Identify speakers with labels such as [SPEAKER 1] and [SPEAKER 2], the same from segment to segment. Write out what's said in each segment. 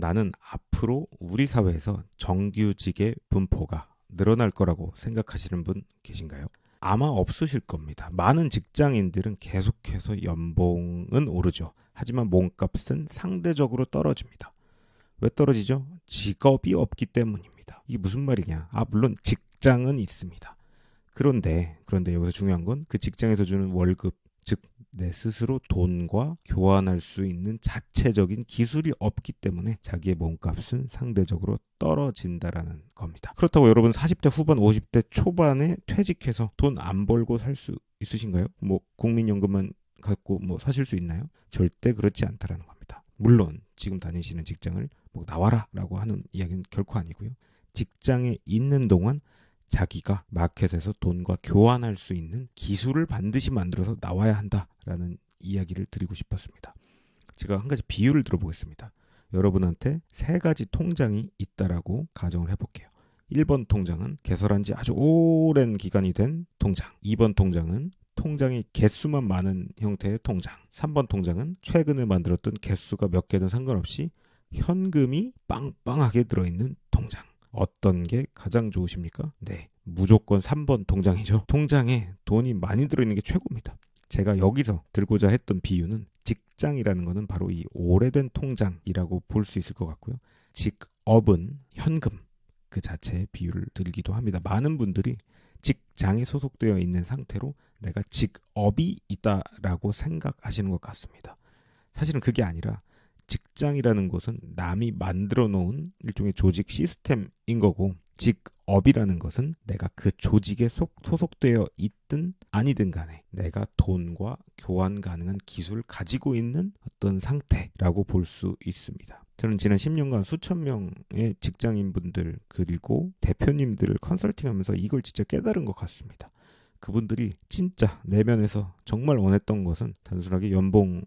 [SPEAKER 1] 나는 앞으로 우리 사회에서 정규직의 분포가 늘어날 거라고 생각하시는 분 계신가요? 아마 없으실 겁니다. 많은 직장인들은 계속해서 연봉은 오르죠. 하지만 몸값은 상대적으로 떨어집니다. 왜 떨어지죠? 직업이 없기 때문입니다. 이게 무슨 말이냐? 물론 직장은 있습니다. 그런데 여기서 중요한 건 그 직장에서 주는 월급, 즉 내 스스로 돈과 교환할 수 있는 자체적인 기술이 없기 때문에 자기의 몸값은 상대적으로 떨어진다라는 겁니다. 그렇다고 여러분 40대 후반, 50대 초반에 퇴직해서 돈 안 벌고 살 수 있으신가요? 국민연금만 갖고 사실 수 있나요? 절대 그렇지 않다라는 겁니다. 물론 지금 다니시는 직장을 나와라라고 하는 이야기는 결코 아니고요. 직장에 있는 동안 자기가 마켓에서 돈과 교환할 수 있는 기술을 반드시 만들어서 나와야 한다라는 이야기를 드리고 싶었습니다. 제가 한 가지 비유를 들어보겠습니다. 여러분한테 3가지 통장이 있다라고 가정을 해볼게요. 1번 통장은 개설한 지 아주 오랜 기간이 된 통장. 2번 통장은 통장의 개수만 많은 형태의 통장. 3번 통장은 최근에 만들었던 개수가 몇 개든 상관없이 현금이 빵빵하게 들어있는 통장. 어떤 게 가장 좋으십니까? 네, 무조건 3번 통장이죠. 통장에 돈이 많이 들어있는 게 최고입니다. 제가 여기서 들고자 했던 비유는 직장이라는 것은 바로 이 오래된 통장이라고 볼 수 있을 것 같고요. 직업은 현금 그 자체의 비유를 들기도 합니다. 많은 분들이 직장에 소속되어 있는 상태로 내가 직업이 있다라고 생각하시는 것 같습니다. 사실은 그게 아니라 직장이라는 것은 남이 만들어 놓은 일종의 조직 시스템인 거고, 직업이라는 것은 내가 그 조직에 소속되어 있든 아니든 간에 내가 돈과 교환 가능한 기술을 가지고 있는 어떤 상태라고 볼 수 있습니다. 저는 지난 10년간 수천 명의 직장인분들 그리고 대표님들을 컨설팅하면서 이걸 진짜 깨달은 것 같습니다. 그분들이 진짜 내면에서 정말 원했던 것은 단순하게 연봉의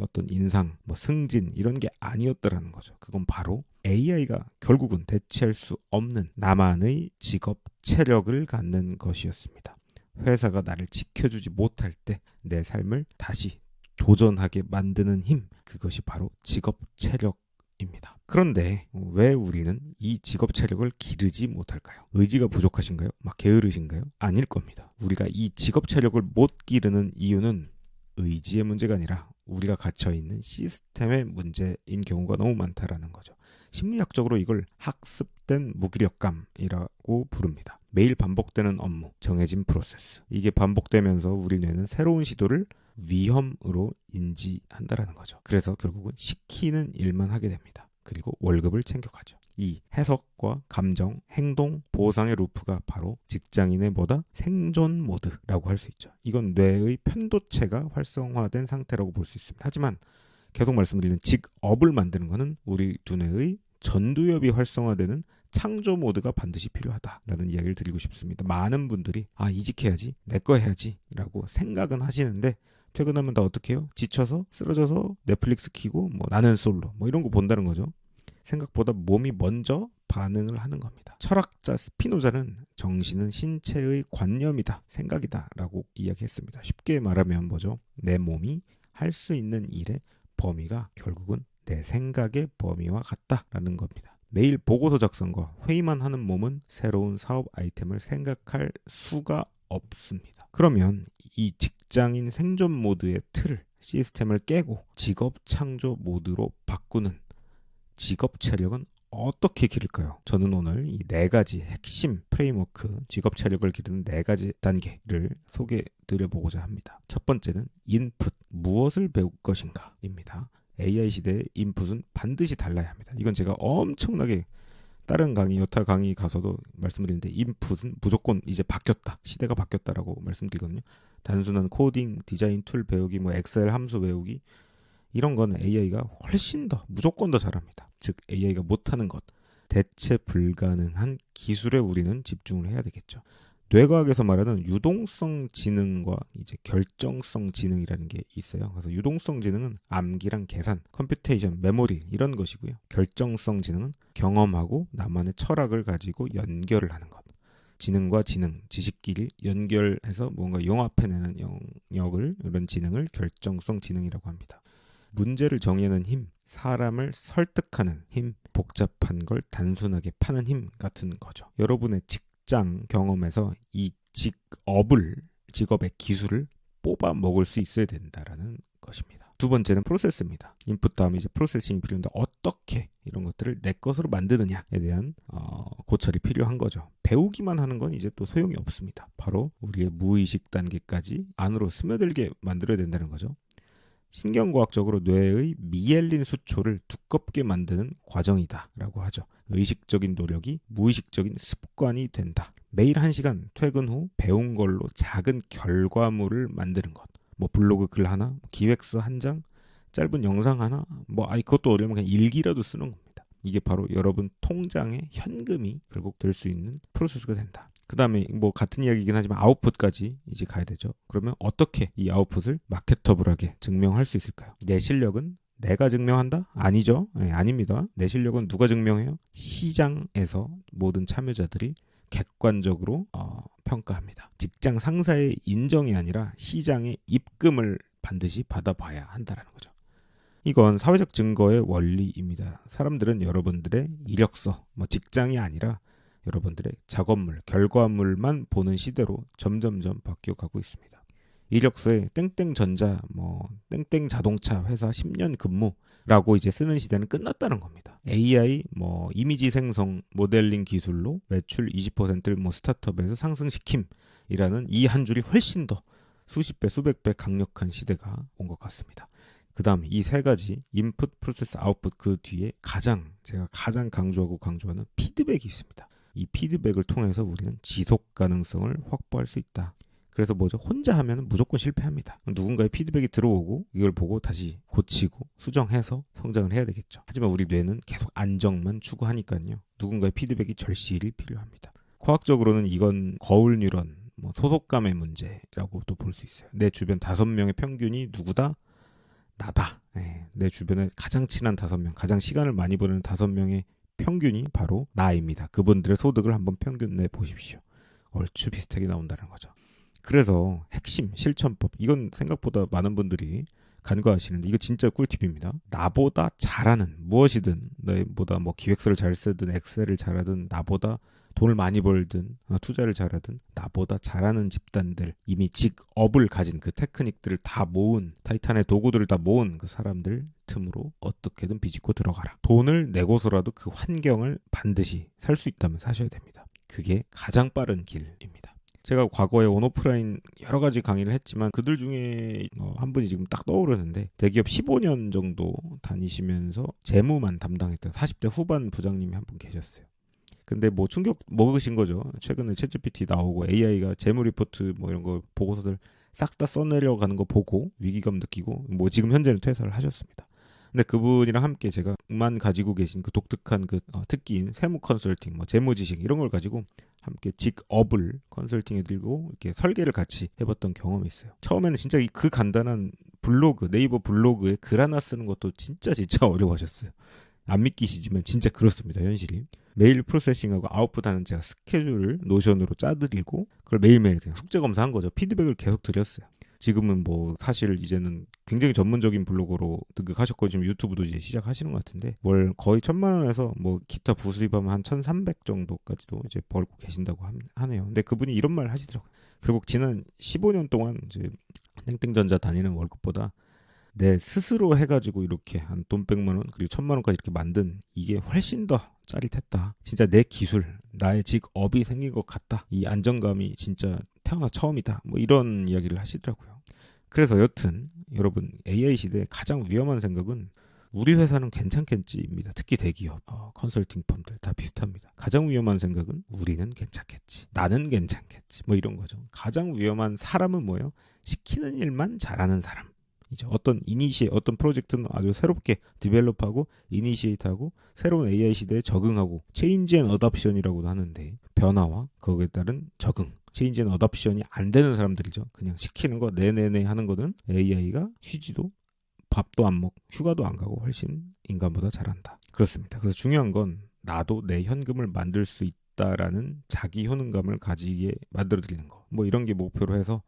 [SPEAKER 1] 어떤 인상, 승진 이런 게 아니었더라는 거죠. 그건 바로 AI가 결국은 대체할 수 없는 나만의 직업 체력을 갖는 것이었습니다. 회사가 나를 지켜주지 못할 때 내 삶을 다시 도전하게 만드는 힘, 그것이 바로 직업 체력입니다. 그런데 왜 우리는 이 직업 체력을 기르지 못할까요? 의지가 부족하신가요? 게으르신가요? 아닐 겁니다. 우리가 이 직업 체력을 못 기르는 이유는 의지의 문제가 아니라 우리가 갇혀있는 시스템의 문제인 경우가 너무 많다라는 거죠. 심리학적으로 이걸 학습된 무기력감이라고 부릅니다. 매일 반복되는 업무, 정해진 프로세스. 이게 반복되면서 우리 뇌는 새로운 시도를 위험으로 인지한다라는 거죠. 그래서 결국은 시키는 일만 하게 됩니다. 그리고 월급을 챙겨가죠. 이 해석과 감정, 행동, 보상의 루프가 바로 직장인의 생존 모드라고 할 수 있죠. 이건 뇌의 편도체가 활성화된 상태라고 볼 수 있습니다. 하지만 계속 말씀드리는 직업을 만드는 것은 우리 두뇌의 전두엽이 활성화되는 창조 모드가 반드시 필요하다라는 이야기를 드리고 싶습니다. 많은 분들이 이직해야지, 내 거 해야지 라고 생각은 하시는데 퇴근하면 다 어떻게 해요? 지쳐서 쓰러져서 넷플릭스 켜고 나는 솔로 이런 거 본다는 거죠. 생각보다 몸이 먼저 반응을 하는 겁니다. 철학자 스피노자는 정신은 신체의 관념이다, 생각이다 라고 이야기했습니다. 쉽게 말하면 내 몸이 할 수 있는 일의 범위가 결국은 내 생각의 범위와 같다라는 겁니다. 매일 보고서 작성과 회의만 하는 몸은 새로운 사업 아이템을 생각할 수가 없습니다. 그러면 이 직장인 생존 모드의 틀을, 시스템을 깨고 직업 창조 모드로 바꾸는 직업 체력은 어떻게 기를까요? 저는 오늘 이 4가지 핵심 프레임워크, 직업 체력을 기르는 4가지 단계를 소개해 드려보고자 합니다. 첫 번째는 인풋, 무엇을 배울 것인가입니다. AI 시대의 인풋은 반드시 달라야 합니다. 이건 제가 엄청나게 다른 강의, 여타 강의 가서도 말씀드리는데 인풋은 무조건 이제 바뀌었다, 시대가 바뀌었다라고 말씀드리거든요. 단순한 코딩, 디자인 툴 배우기, 엑셀 함수 외우기 이런 거는 AI가 훨씬 더 무조건 더 잘합니다. 즉 AI가 못하는 것, 대체 불가능한 기술에 우리는 집중을 해야 되겠죠. 뇌과학에서 말하는 유동성 지능과 이제 결정성 지능이라는 게 있어요. 그래서 유동성 지능은 암기랑 계산, 컴퓨테이션, 메모리 이런 것이고요. 결정성 지능은 경험하고 나만의 철학을 가지고 연결을 하는 것. 지능과 지능, 지식끼리 연결해서 뭔가 융합해내는 영역을, 이런 지능을 결정성 지능이라고 합니다. 문제를 정의하는 힘, 사람을 설득하는 힘, 복잡한 걸 단순하게 파는 힘 같은 거죠. 여러분의 직장 경험에서 이 직업의 기술을 뽑아 먹을 수 있어야 된다라는 것입니다. 두 번째는 프로세스입니다. 인풋 다음에 이제 프로세싱이 필요한데 어떻게 이런 것들을 내 것으로 만드느냐에 대한 고찰이 필요한 거죠. 배우기만 하는 건 이제 또 소용이 없습니다. 바로 우리의 무의식 단계까지 안으로 스며들게 만들어야 된다는 거죠. 신경과학적으로 뇌의 미엘린 수초를 두껍게 만드는 과정이다라고 하죠. 의식적인 노력이 무의식적인 습관이 된다. 매일 1시간 퇴근 후 배운 걸로 작은 결과물을 만드는 것. 뭐 블로그 글 하나, 기획서 한 장, 짧은 영상 하나, 그것도 어려우면 그냥 일기라도 쓰는 겁니다. 이게 바로 여러분 통장에 현금이 결국 될 수 있는 프로세스가 된다. 그 다음에 같은 이야기이긴 하지만 아웃풋까지 이제 가야 되죠. 그러면 어떻게 이 아웃풋을 마케터블하게 증명할 수 있을까요? 내 실력은 내가 증명한다? 아니죠. 아닙니다. 내 실력은 누가 증명해요? 시장에서 모든 참여자들이 객관적으로 평가합니다. 직장 상사의 인정이 아니라 시장의 입금을 반드시 받아봐야 한다는 거죠. 이건 사회적 증거의 원리입니다. 사람들은 여러분들의 이력서, 직장이 아니라 여러분들의 작업물, 결과물만 보는 시대로 점점점 바뀌어가고 있습니다. 이력서에 땡땡전자, 땡땡 자동차 회사 10년 근무라고 이제 쓰는 시대는 끝났다는 겁니다. AI, 이미지 생성, 모델링 기술로 매출 20%를 스타트업에서 상승시킴이라는 이 한 줄이 훨씬 더 수십 배, 수백 배 강력한 시대가 온 것 같습니다. 그 다음 이 세 가지 인풋, 프로세스, 아웃풋 그 뒤에 제가 가장 강조하는 피드백이 있습니다. 이 피드백을 통해서 우리는 지속 가능성을 확보할 수 있다. 그래서 혼자 하면 무조건 실패합니다. 누군가의 피드백이 들어오고 이걸 보고 다시 고치고 수정해서 성장을 해야 되겠죠. 하지만 우리 뇌는 계속 안정만 추구하니까요. 누군가의 피드백이 절실히 필요합니다. 과학적으로는 이건 거울 뉴런, 소속감의 문제라고도 볼 수 있어요. 내 주변 5명의 평균이 누구다? 나다. 내 주변에 가장 친한 5명, 가장 시간을 많이 보내는 5명의 평균이 바로 나입니다. 그분들의 소득을 한번 평균 내 보십시오. 얼추 비슷하게 나온다는 거죠. 그래서 핵심 실천법, 이건 생각보다 많은 분들이 간과하시는데 이거 진짜 꿀팁입니다. 나보다 잘하는 무엇이든, 나보다 기획서를 잘 쓰든 엑셀을 잘하든 나보다 돈을 많이 벌든 투자를 잘하든 나보다 잘하는 집단들, 이미 직업을 가진 그 테크닉들을 다 모은, 타이탄의 도구들을 다 모은 그 사람들 틈으로 어떻게든 비집고 들어가라. 돈을 내고서라도 그 환경을 반드시 살 수 있다면 사셔야 됩니다. 그게 가장 빠른 길입니다. 제가 과거에 온오프라인 여러 가지 강의를 했지만 그들 중에 한 분이 지금 딱 떠오르는데, 대기업 15년 정도 다니시면서 재무만 담당했던 40대 후반 부장님이 한 분 계셨어요. 근데 충격 먹으신 거죠. 최근에 챗GPT 나오고 AI가 재무 리포트 이런 거 보고서들 싹 다 써내려가는 거 보고 위기감 느끼고 지금 현재는 퇴사를 하셨습니다. 근데 그분이랑 함께 제가만 가지고 계신 그 독특한 그 특기인 세무 컨설팅, 재무 지식 이런 걸 가지고 함께 직업을 컨설팅에 들고 이렇게 설계를 같이 해봤던 경험이 있어요. 처음에는 진짜 그 간단한 블로그, 네이버 블로그에 글 하나 쓰는 것도 진짜 어려워하셨어요. 안 믿기시지만 진짜 그렇습니다. 현실이. 메일 프로세싱하고 아웃풋하는 제가 스케줄을 노션으로 짜드리고 그걸 매일매일 그냥 숙제 검사한 거죠. 피드백을 계속 드렸어요. 지금은 사실 이제는 굉장히 전문적인 블로거로 등극하셨고 지금 유튜브도 이제 시작하시는 것 같은데 월 거의 1,000만 원에서 기타 부수입하면 한 1,300 정도까지도 이제 벌고 계신다고 하네요. 근데 그분이 이런 말 하시더라고요. 결국 지난 15년 동안 이제 땡땡전자 다니는 월급보다 내 스스로 해가지고 이렇게 한 돈 100만 원 그리고 1,000만 원까지 이렇게 만든 이게 훨씬 더 짜릿했다. 진짜 내 기술, 나의 직업이 생긴 것 같다. 이 안정감이 진짜 태어나 처음이다. 이런 이야기를 하시더라고요. 그래서 여튼 여러분 AI 시대의 가장 위험한 생각은 우리 회사는 괜찮겠지입니다. 특히 대기업, 컨설팅 펌들 다 비슷합니다. 가장 위험한 생각은 우리는 괜찮겠지. 나는 괜찮겠지. 이런 거죠. 가장 위험한 사람은 뭐예요? 시키는 일만 잘하는 사람. 어떤 프로젝트는 아주 새롭게 디벨롭하고 이니시에이트하고 새로운 AI 시대에 적응하고 체인지 앤 어답션이라고도 하는데 변화와 거기에 따른 적응, 체인지 앤 어답션이 안 되는 사람들이죠. 그냥 시키는 거 네네네 하는 거는 AI가 쉬지도 밥도 안 먹고 휴가도 안 가고 훨씬 인간보다 잘한다. 그렇습니다. 그래서 중요한 건 나도 내 현금을 만들 수 있다라는 자기 효능감을 가지게 만들어드리는 거. 이런 게 목표로 해서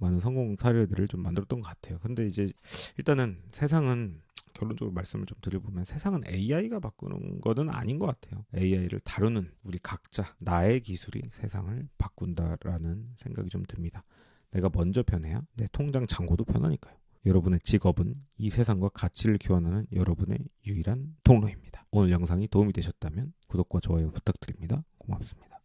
[SPEAKER 1] 많은 성공 사례들을 좀 만들었던 것 같아요. 근데 이제 일단은 세상은 결론적으로 말씀을 좀 드려보면 세상은 AI가 바꾸는 것은 아닌 것 같아요. AI를 다루는 우리 각자, 나의 기술이 세상을 바꾼다라는 생각이 좀 듭니다. 내가 먼저 변해야 내 통장 잔고도 편하니까요. 여러분의 직업은 이 세상과 가치를 교환하는 여러분의 유일한 통로입니다. 오늘 영상이 도움이 되셨다면 구독과 좋아요 부탁드립니다. 고맙습니다.